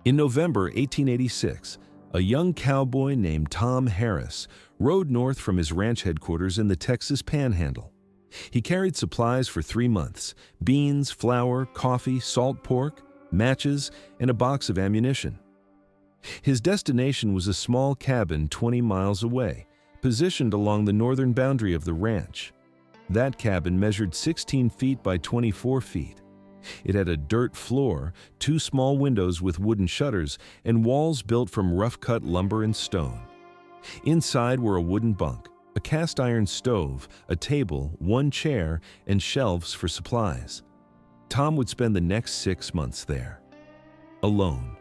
In November 1886, a young cowboy named Tom Harris rode north from his ranch headquarters in the Texas Panhandle. He carried supplies for 3 months: beans, flour, coffee, salt pork, matches, and a box of ammunition. His destination was a small cabin 20 miles away, positioned along the northern boundary of the ranch. That cabin measured 16 feet by 24 feet. It had a dirt floor, 2 small windows with wooden shutters, and walls built from rough-cut lumber and stone. Inside were a wooden bunk, a cast-iron stove, a table, 1 chair, and shelves for supplies. Tom would spend the next 6 months there, alone.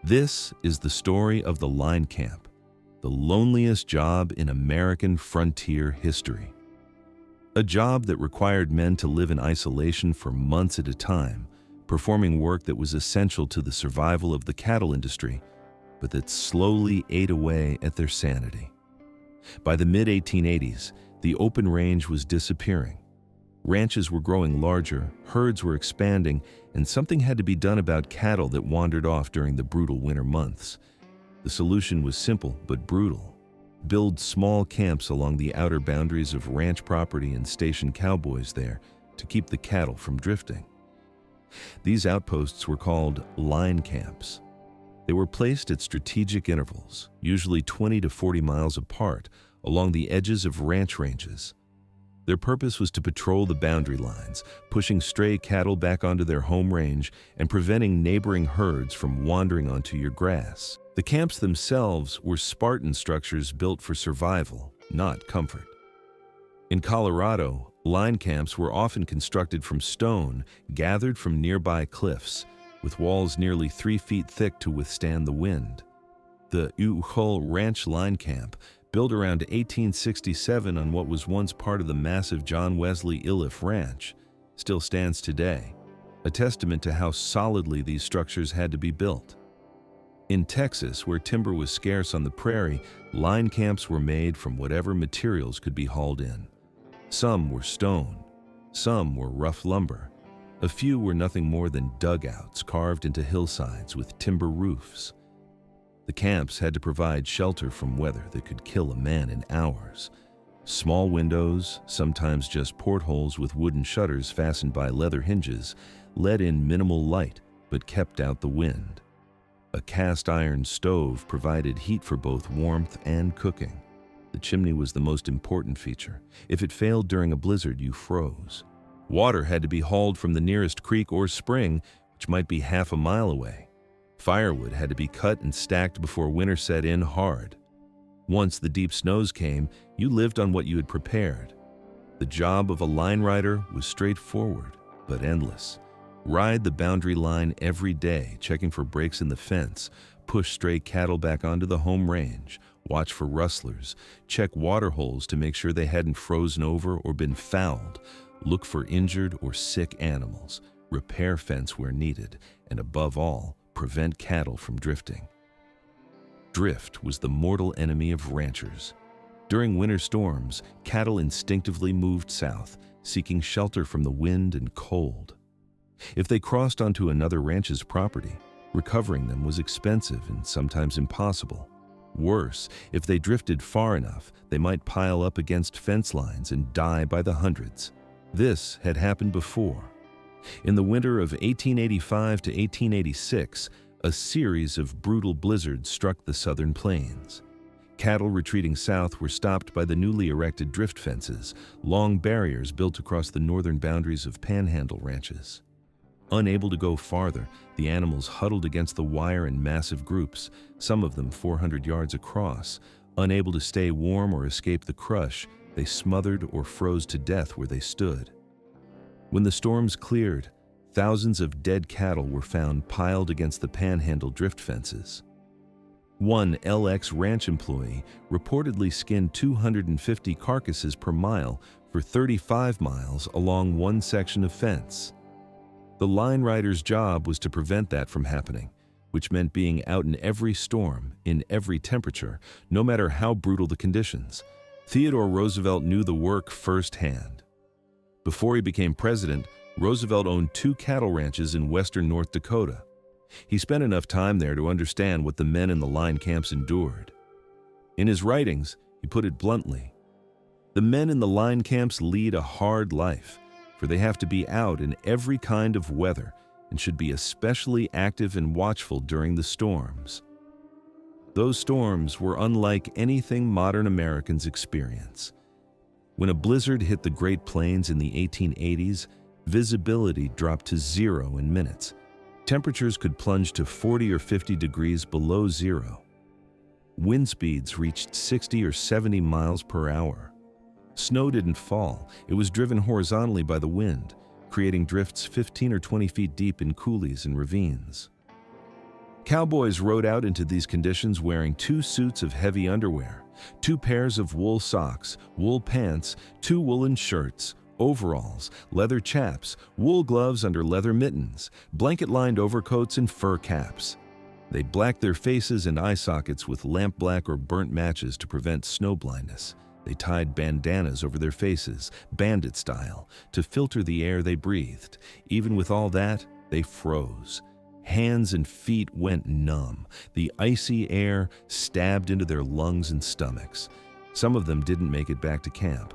This is the story of the line camp, the loneliest job in American frontier history. A job that required men to live in isolation for months at a time, performing work that was essential to the survival of the cattle industry, but that slowly ate away at their sanity. By the mid-1880s, the open range was disappearing. Ranches were growing larger, herds were expanding, and something had to be done about cattle that wandered off during the brutal winter months. The solution was simple but brutal. Build small camps along the outer boundaries of ranch property and station cowboys there to keep the cattle from drifting. These outposts were called line camps. They were placed at strategic intervals, usually 20 to 40 miles apart, along the edges of ranch ranges. Their purpose was to patrol the boundary lines, pushing stray cattle back onto their home range and preventing neighboring herds from wandering onto your grass. The camps themselves were Spartan structures built for survival, not comfort. In Colorado, line camps were often constructed from stone gathered from nearby cliffs, with walls nearly 3 feet thick to withstand the wind. The Hull Ranch Line Camp, built around 1867 on what was once part of the massive John Wesley Iliff Ranch, still stands today, a testament to how solidly these structures had to be built. In Texas, where timber was scarce on the prairie, line camps were made from whatever materials could be hauled in. Some were stone, some were rough lumber. A few were nothing more than dugouts carved into hillsides with timber roofs. The camps had to provide shelter from weather that could kill a man in hours. Small windows, sometimes just portholes with wooden shutters fastened by leather hinges, let in minimal light but kept out the wind. A cast-iron stove provided heat for both warmth and cooking. The chimney was the most important feature. If it failed during a blizzard, you froze. Water had to be hauled from the nearest creek or spring, which might be half a mile away. Firewood had to be cut and stacked before winter set in hard. Once the deep snows came, you lived on what you had prepared. The job of a line rider was straightforward, but endless. Ride the boundary line every day, checking for breaks in the fence, push stray cattle back onto the home range, watch for rustlers, check water holes to make sure they hadn't frozen over or been fouled, look for injured or sick animals, repair fence where needed, and above all, prevent cattle from drifting. Drift was the mortal enemy of ranchers. During winter storms, cattle instinctively moved south, seeking shelter from the wind and cold. If they crossed onto another ranch's property, recovering them was expensive and sometimes impossible. Worse, if they drifted far enough, they might pile up against fence lines and die by the hundreds. This had happened before. In the winter of 1885 to 1886, a series of brutal blizzards struck the southern plains. Cattle retreating south were stopped by the newly erected drift fences, long barriers built across the northern boundaries of panhandle ranches. Unable to go farther, the animals huddled against the wire in massive groups, some of them 400 yards across. Unable to stay warm or escape the crush, they smothered or froze to death where they stood. When the storms cleared, thousands of dead cattle were found piled against the panhandle drift fences. One LX ranch employee reportedly skinned 250 carcasses per mile for 35 miles along one section of fence. The line rider's job was to prevent that from happening, which meant being out in every storm, in every temperature, no matter how brutal the conditions. Theodore Roosevelt knew the work firsthand. Before he became president, Roosevelt owned 2 cattle ranches in western North Dakota. He spent enough time there to understand what the men in the line camps endured. In his writings, he put it bluntly, "The men in the line camps lead a hard life, for they have to be out in every kind of weather and should be especially active and watchful during the storms." Those storms were unlike anything modern Americans experience. When a blizzard hit the Great Plains in the 1880s, visibility dropped to 0 in minutes. Temperatures could plunge to 40 or 50 degrees below zero. Wind speeds reached 60 or 70 miles per hour. Snow didn't fall, it was driven horizontally by the wind, creating drifts 15 or 20 feet deep in coulees and ravines. Cowboys rode out into these conditions wearing 2 suits of heavy underwear, 2 pairs of wool socks, wool pants, 2 woolen shirts, overalls, leather chaps, wool gloves under leather mittens, blanket-lined overcoats, and fur caps. They blacked their faces and eye sockets with lampblack or burnt matches to prevent snow blindness. They tied bandanas over their faces, bandit style, to filter the air they breathed. Even with all that, they froze. Hands and feet went numb. The icy air stabbed into their lungs and stomachs. Some of them didn't make it back to camp.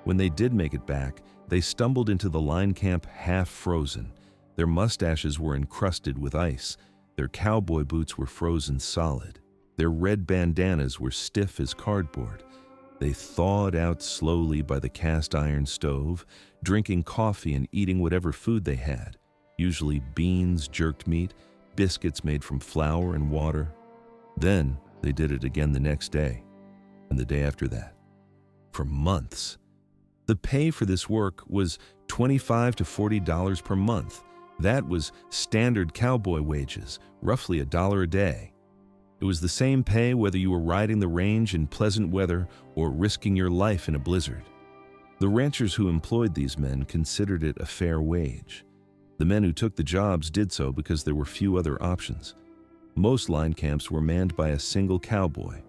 When they did make it back, they stumbled into the line camp half frozen. Their mustaches were encrusted with ice. Their cowboy boots were frozen solid. Their red bandanas were stiff as cardboard. They thawed out slowly by the cast iron stove, drinking coffee and eating whatever food they had. Usually beans, jerked meat, biscuits made from flour and water. Then they did it again the next day, and the day after that, for months. The pay for this work was $25 to $40 per month. That was standard cowboy wages, roughly $1 a day. It was the same pay whether you were riding the range in pleasant weather or risking your life in a blizzard. The ranchers who employed these men considered it a fair wage. The men who took the jobs did so because there were few other options. Most line camps were manned by a single cowboy.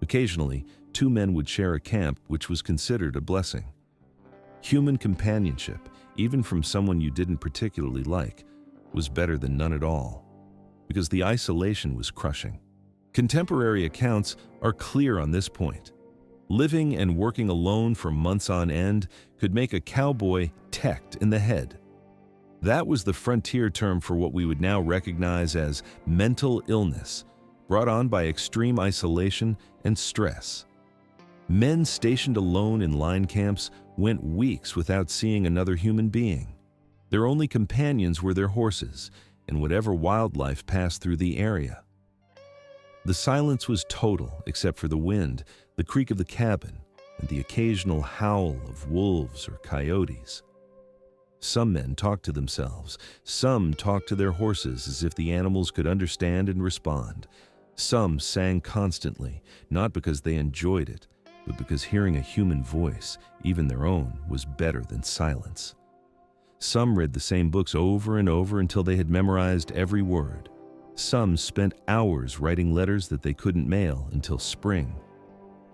Occasionally, 2 men would share a camp, which was considered a blessing. Human companionship, even from someone you didn't particularly like, was better than none at all, because the isolation was crushing. Contemporary accounts are clear on this point. Living and working alone for months on end could make a cowboy teched in the head. That was the frontier term for what we would now recognize as mental illness, brought on by extreme isolation and stress. Men stationed alone in line camps went weeks without seeing another human being. Their only companions were their horses and whatever wildlife passed through the area. The silence was total except for the wind, the creak of the cabin, and the occasional howl of wolves or coyotes. Some men talked to themselves. Some talked to their horses as if the animals could understand and respond. Some sang constantly, not because they enjoyed it, but because hearing a human voice, even their own, was better than silence. Some read the same books over and over until they had memorized every word. Some spent hours writing letters that they couldn't mail until spring.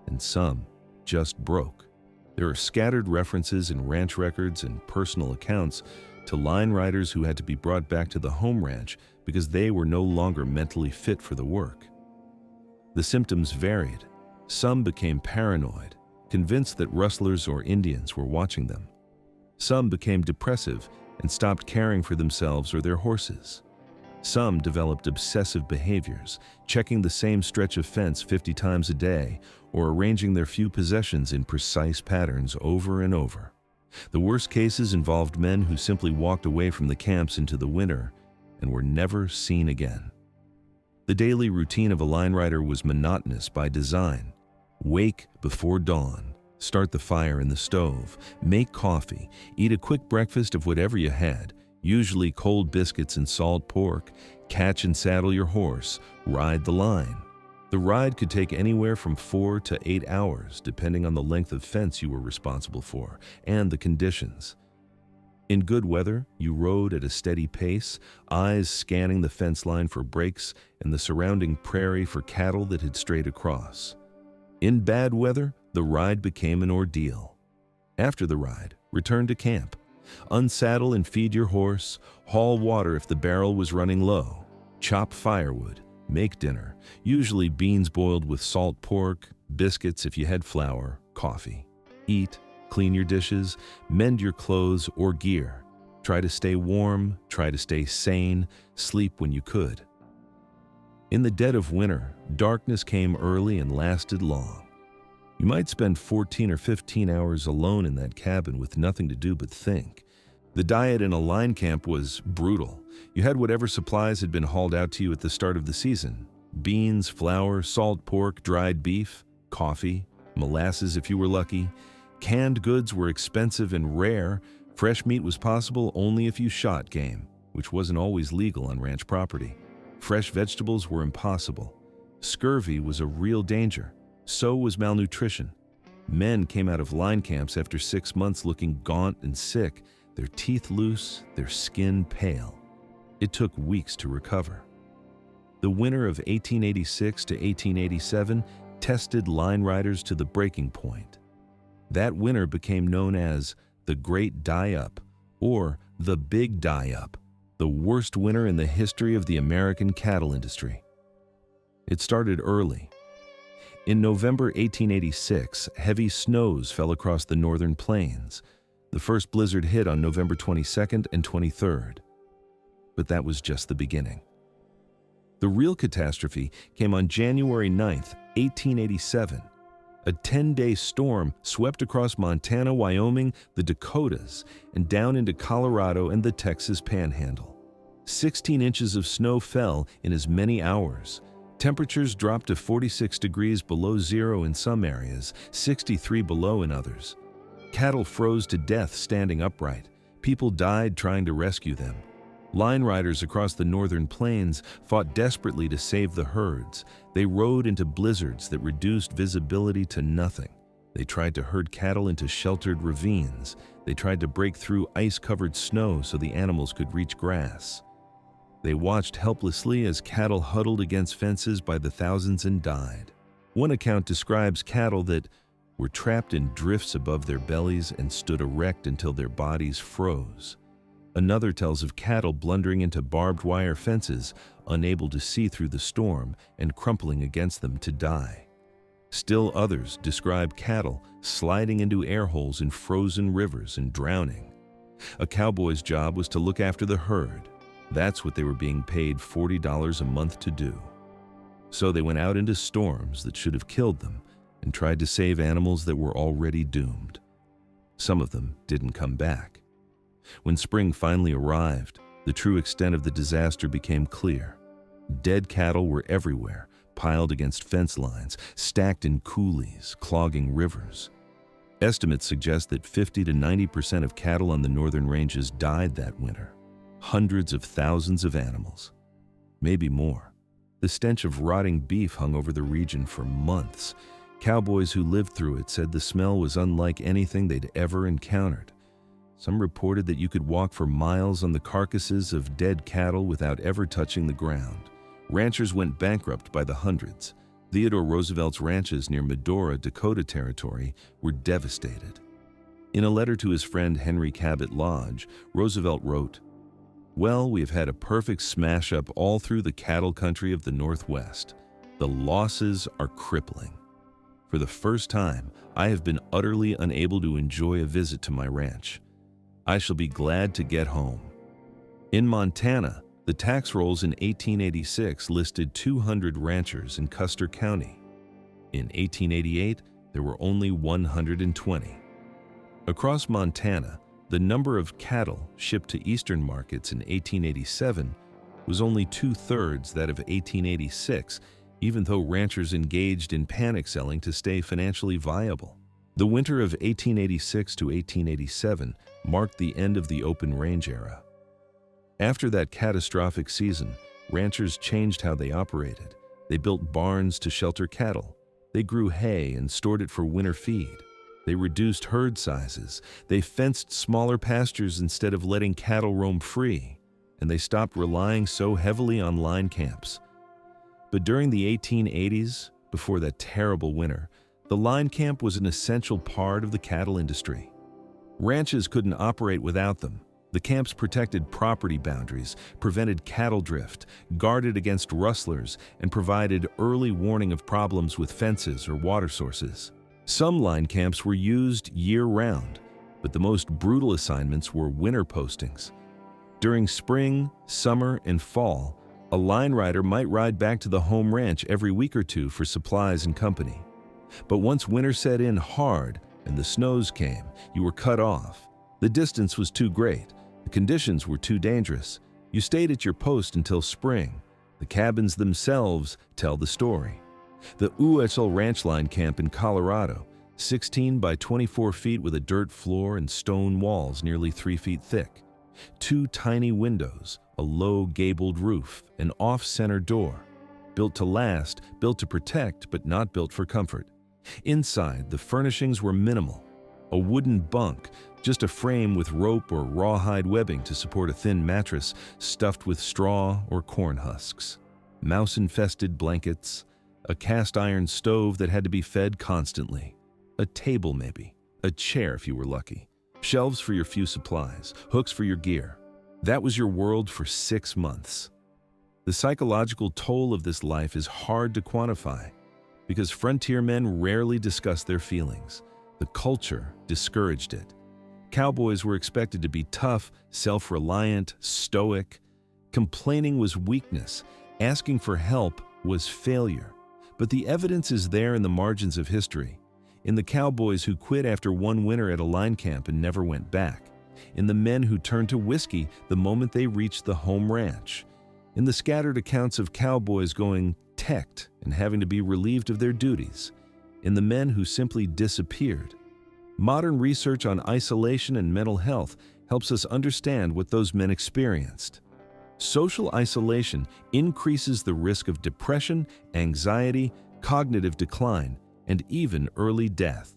And some just broke. There are scattered references in ranch records and personal accounts to line riders who had to be brought back to the home ranch because they were no longer mentally fit for the work. The symptoms varied. Some became paranoid, convinced that rustlers or Indians were watching them. Some became depressive and stopped caring for themselves or their horses. Some developed obsessive behaviors, checking the same stretch of fence 50 times a day or arranging their few possessions in precise patterns over and over. The worst cases involved men who simply walked away from the camps into the winter and were never seen again. The daily routine of a line rider was monotonous by design. Wake before dawn, start the fire in the stove, make coffee, eat a quick breakfast of whatever you had, usually cold biscuits and salt pork, catch and saddle your horse, ride the line. The ride could take anywhere from 4 to 8 hours, depending on the length of fence you were responsible for and the conditions. In good weather, you rode at a steady pace, eyes scanning the fence line for breaks and the surrounding prairie for cattle that had strayed across. In bad weather, the ride became an ordeal. After the ride, return to camp. Unsaddle and feed your horse, haul water if the barrel was running low. Chop firewood, make dinner, usually beans boiled with salt pork, biscuits if you had flour, coffee. Eat, clean your dishes, mend your clothes or gear. Try to stay warm, try to stay sane, sleep when you could. In the dead of winter, darkness came early and lasted long. You might spend 14 or 15 hours alone in that cabin with nothing to do but think. The diet in a line camp was brutal. You had whatever supplies had been hauled out to you at the start of the season. Beans, flour, salt pork, dried beef, coffee, molasses if you were lucky. Canned goods were expensive and rare. Fresh meat was possible only if you shot game, which wasn't always legal on ranch property. Fresh vegetables were impossible. Scurvy was a real danger. So was malnutrition. Men came out of line camps after 6 months looking gaunt and sick, their teeth loose, their skin pale. It took weeks to recover. The winter of 1886 to 1887 tested line riders to the breaking point. That winter became known as the Great Die-Up, or the Big Die-Up, the worst winter in the history of the American cattle industry. It started early. In November 1886, heavy snows fell across the northern plains. The first blizzard hit on November 22nd and 23rd. But that was just the beginning. The real catastrophe came on January 9th, 1887. A 10-day storm swept across Montana, Wyoming, the Dakotas, and down into Colorado and the Texas Panhandle. 16 inches of snow fell in as many hours. Temperatures dropped to 46 degrees below zero in some areas, 63 below in others. Cattle froze to death standing upright. People died trying to rescue them. Line riders across the northern plains fought desperately to save the herds. They rode into blizzards that reduced visibility to nothing. They tried to herd cattle into sheltered ravines. They tried to break through ice-covered snow so the animals could reach grass. They watched helplessly as cattle huddled against fences by the thousands and died. One account describes cattle that were trapped in drifts above their bellies and stood erect until their bodies froze. Another tells of cattle blundering into barbed wire fences, unable to see through the storm and crumpling against them to die. Still others describe cattle sliding into air holes in frozen rivers and drowning. A cowboy's job was to look after the herd. That's what they were being paid $40 a month to do. So they went out into storms that should have killed them and tried to save animals that were already doomed. Some of them didn't come back. When spring finally arrived, the true extent of the disaster became clear. Dead cattle were everywhere, piled against fence lines, stacked in coulees, clogging rivers. Estimates suggest that 50 to 90% of cattle on the northern ranges died that winter. Hundreds of thousands of animals, maybe more. The stench of rotting beef hung over the region for months. Cowboys who lived through it said the smell was unlike anything they'd ever encountered. Some reported that you could walk for miles on the carcasses of dead cattle without ever touching the ground. Ranchers went bankrupt by the hundreds. Theodore Roosevelt's ranches near Medora, Dakota Territory, were devastated. In a letter to his friend Henry Cabot Lodge, Roosevelt wrote, "Well, we have had a perfect smash-up all through the cattle country of the Northwest. The losses are crippling. For the first time, I have been utterly unable to enjoy a visit to my ranch. I shall be glad to get home." In Montana, the tax rolls in 1886 listed 200 ranchers in Custer County. In 1888, there were only 120. Across Montana, the number of cattle shipped to eastern markets in 1887 was only 2/3 that of 1886, even though ranchers engaged in panic selling to stay financially viable. The winter of 1886 to 1887 marked the end of the open range era. After that catastrophic season, ranchers changed how they operated. They built barns to shelter cattle. They grew hay and stored it for winter feed. They reduced herd sizes. They fenced smaller pastures instead of letting cattle roam free. And they stopped relying so heavily on line camps. But during the 1880s, before that terrible winter, the line camp was an essential part of the cattle industry. Ranches couldn't operate without them. The camps protected property boundaries, prevented cattle drift, guarded against rustlers, and provided early warning of problems with fences or water sources. Some line camps were used year-round, but the most brutal assignments were winter postings. During spring, summer, and fall, a line rider might ride back to the home ranch every week or two for supplies and company. But once winter set in hard and the snows came, you were cut off. The distance was too great. The conditions were too dangerous. You stayed at your post until spring. The cabins themselves tell the story. The whiteout Ranch Line Camp in Colorado, 16 by 24 feet with a dirt floor and stone walls nearly 3 feet thick. 2 tiny windows, a low gabled roof, an off-center door. Built to last, built to protect, but not built for comfort. Inside, the furnishings were minimal. A wooden bunk, just a frame with rope or rawhide webbing to support a thin mattress stuffed with straw or corn husks. Mouse-infested blankets, a cast-iron stove that had to be fed constantly, a table maybe, a chair if you were lucky, shelves for your few supplies, hooks for your gear. That was your world for 6 months. The psychological toll of this life is hard to quantify because frontiermen rarely discuss their feelings. The culture discouraged it. Cowboys were expected to be tough, self-reliant, stoic. Complaining was weakness. Asking for help was failure. But the evidence is there in the margins of history. In the cowboys who quit after one winter at a line camp and never went back. In the men who turned to whiskey the moment they reached the home ranch. In the scattered accounts of cowboys going teched and having to be relieved of their duties. In the men who simply disappeared. Modern research on isolation and mental health helps us understand what those men experienced. Social isolation increases the risk of depression, anxiety, cognitive decline, and even early death.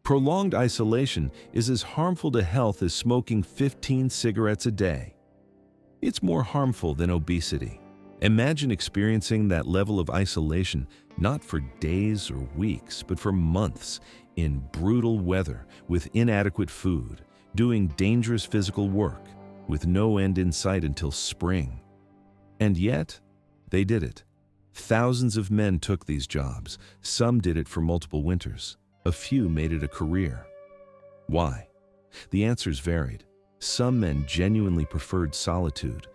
Prolonged isolation is as harmful to health as smoking 15 cigarettes a day. It's more harmful than obesity. Imagine experiencing that level of isolation not for days or weeks, but for months, in brutal weather, with inadequate food, doing dangerous physical work, with no end in sight until spring. And yet, they did it. Thousands of men took these jobs. Some did it for multiple winters. A few made it a career. Why? The answers varied. Some men genuinely preferred solitude.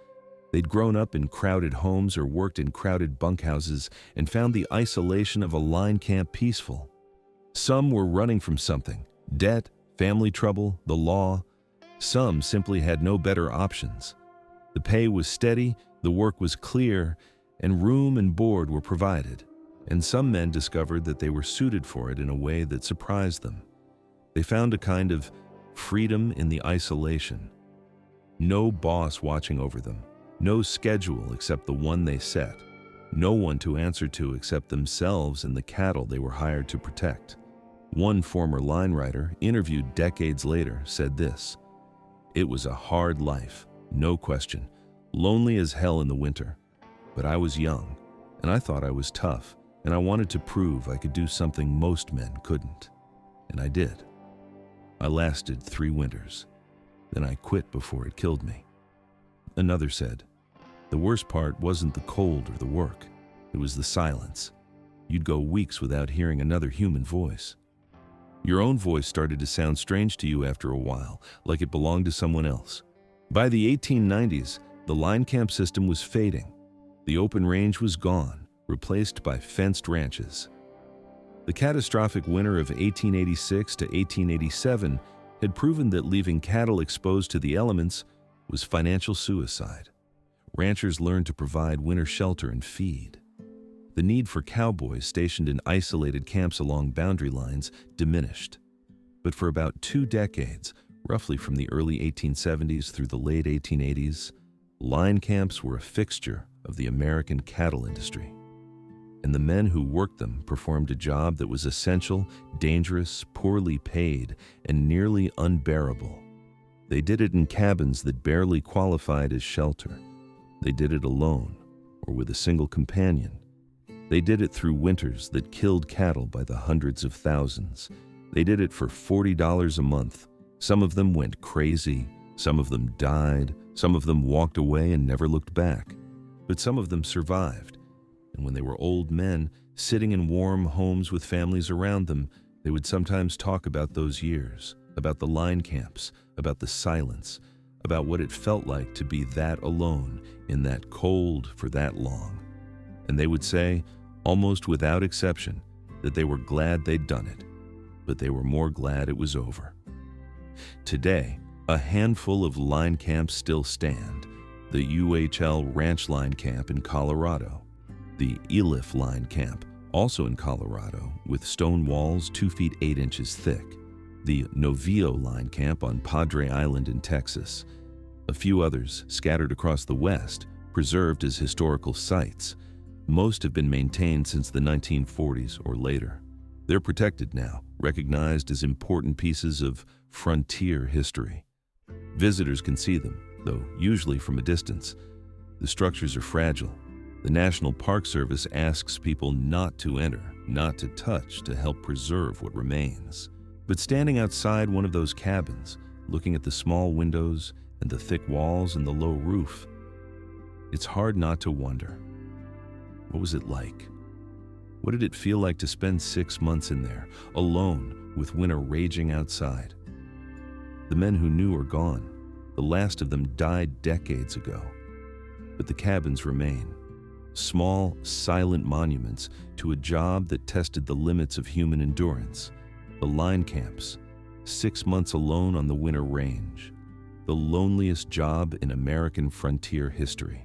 They'd grown up in crowded homes or worked in crowded bunkhouses and found the isolation of a line camp peaceful. Some were running from something, debt, family trouble, the law. Some simply had no better options. The pay was steady, the work was clear, and room and board were provided. And some men discovered that they were suited for it in a way that surprised them. They found a kind of freedom in the isolation. No boss watching over them. No schedule except the one they set. No one to answer to except themselves and the cattle they were hired to protect. One former line rider, interviewed decades later, said this: "It was a hard life, no question, lonely as hell in the winter. But I was young, and I thought I was tough, and I wanted to prove I could do something most men couldn't. And I did. I lasted 3 winters. Then I quit before it killed me." Another said, "The worst part wasn't the cold or the work. It was the silence. You'd go weeks without hearing another human voice. Your own voice started to sound strange to you after a while, like it belonged to someone else." By the 1890s, the line camp system was fading. The open range was gone, replaced by fenced ranches. The catastrophic winter of 1886 to 1887 had proven that leaving cattle exposed to the elements was financial suicide. Ranchers learned to provide winter shelter and feed. The need for cowboys stationed in isolated camps along boundary lines diminished. But for about 2 decades, roughly from the early 1870s through the late 1880s, line camps were a fixture of the American cattle industry. And the men who worked them performed a job that was essential, dangerous, poorly paid, and nearly unbearable. They did it in cabins that barely qualified as shelter. They did it alone, or with a single companion. They did it through winters that killed cattle by the hundreds of thousands. They did it for $40 a month. Some of them went crazy, Some of them died, some of them walked away and never looked back, but some of them survived. And when they were old men, sitting in warm homes with families around them, they would sometimes talk about those years, about the line camps, about the silence, about what it felt like to be that alone in that cold for that long. And they would say, almost without exception, that they were glad they'd done it, but they were more glad it was over. Today, a handful of line camps still stand: the UHL Ranch Line Camp in Colorado, the Elif Line Camp, also in Colorado, with stone walls 2 feet 8 inches thick, the Novillo Line Camp on Padre Island in Texas, a few others scattered across the West, preserved as historical sites. Most have been maintained since the 1940s or later. They're protected now, recognized as important pieces of frontier history. Visitors can see them, though usually from a distance. The structures are fragile. The National Park Service asks people not to enter, not to touch, to help preserve what remains. But standing outside one of those cabins, looking at the small windows and the thick walls and the low roof, it's hard not to wonder, what was it like? What did it feel like to spend 6 months in there, alone, with winter raging outside? The men who knew are gone. The last of them died decades ago. But the cabins remain. Small, silent monuments to a job that tested the limits of human endurance. The line camps, 6 months alone on the winter range. The loneliest job in American frontier history.